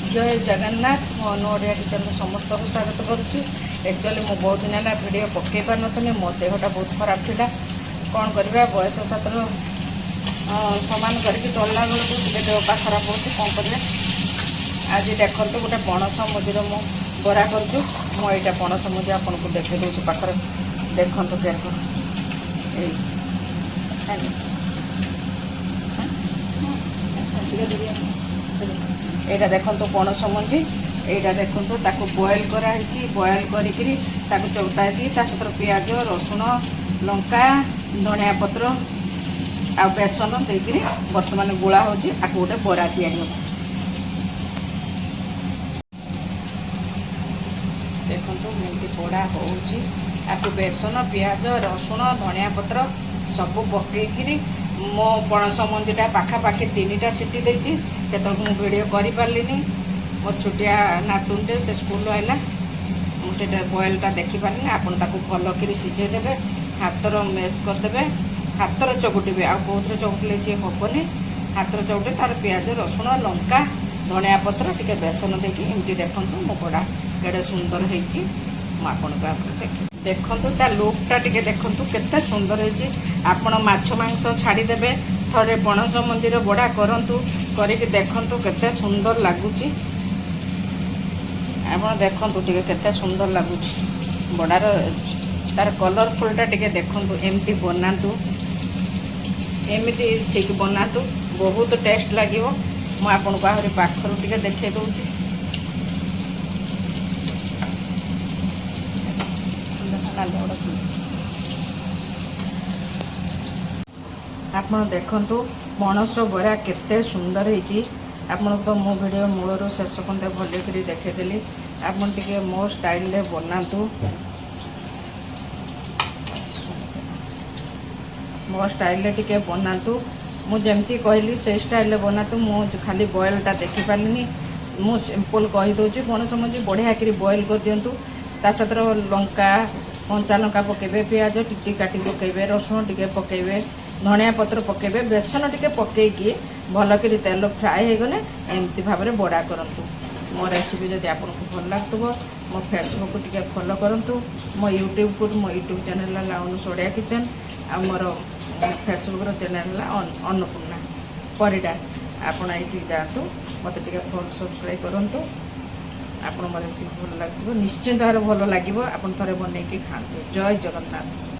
जय जगन्नाथ मो ओडिया किचन में समस्त को स्वागत करुच्ची। एक्चुअली मु बहुत दिन है वीडियो पकई पार नी मो देहटा बहुत खराब था। कौन करवा बयस सतर सामान करके चलला बेलू टे देहपा खराब हो कौन करवा। आज देखो गोटे पणस मुझे मु बरा करुँ। मुझा पणस मुझे आपको देखे दूसरी पाखे देखो देखो এইটা দেখন্তু পণস মঞ্জি। এইটা দেখন্তু তাকে বয়েল করা হয়েছি। বয়েল করিকি তাকে চৌটা ହେଇକି ତା ସହିତ ପିଆଜ ରସୁଣ ଲଙ୍କା ଧନିଆ ପତ୍ର ଆଉ ବେସନ ଦେଇକିରି ବର୍ତ୍ତମାନ ଗୁଳା ହେଉଛି। ଆକୁ ଗୋଟେ ବରା ତିଆରି ହେବ। ଦେଖନ୍ତୁ ଏମିତି ବରା ହେଉଛି। ଆକୁ ବେସନ ପିଆଜ ରସୁଣ ଧନିଆ ପତ୍ର ସବୁ ପକେଇକିରି मो पणस मंजीटा पाखापाखि 3टा सीटी देती से वीडियो करें। मो छुटिया नातुनटे से स्कूल आइला मुझे बॉयलटा देखिपारे आपन भलकर सीझेदेवे। हाथर मेस करदे हाथर चकुटे आउे चकुटे सी हेनी। हाथर चकुटे तार पियाज रसुण लंका धनिया पत्र टे बेसन देकी एमती देखूँ मो बड़ा केड़े सुंदर होती। देखूँ ता लुकटा टे देखूँ केते सुंदर होती। आपण माछ मांस छाड़ीदेवे थोड़े पणस मंदिर बड़ा करूँ करके देखूँ केते सुंदर लगुच। आप देखूँ टे केते सुंदर लगुच बड़ार तार कलरफुलटा टे देखूँ एमती बनातु एमती ठीक बनातु बहुत टेस्ट लगे। मुझे आहरी पाखर टे देखे दूसरी आप देखु पणस बरा केते सुंदर होती। आपन तो मो वीडियो मूलर शेष पर्यंत भलकर देखेदेली। आपन टिके मो स्टाइल रे बनातु मो स्टाइल रे टिके बनातु। मुझे कहली से स्टाइल रे बनातु। मु खाली बॉयलटा देखी पारिनी। मु सिंपल कहीदे पणस मजी बढ़िया कर बॉयल कर दिंतु। ता सहित लंका कंचा लंका पकेबे पियाज टिक काटी पकेबे रसुण टिके पकेबे धनिया पत्र पकेबे बेसन टिके पकेकी भलक तेल फ्राए हो गले एमती भाव में बड़ा करूँ। मो रेसिपी जब आपको भल लगुव मो फेसबुक टिके फॉलो करूँ। मो यूट्यूब को मो यूट्यूब चैनल लाउनुस ओडिया किचन आ मोर फेसबुक चैनल अन्नपूर्णा परिडा। आपड़ ये जातु मत फॉलो सब्सक्राइब करूँ। आपन रेसिपी भल लगे निश्चिंत भाव भल लगे। आप थे बनई खाते। जय जगन्नाथ।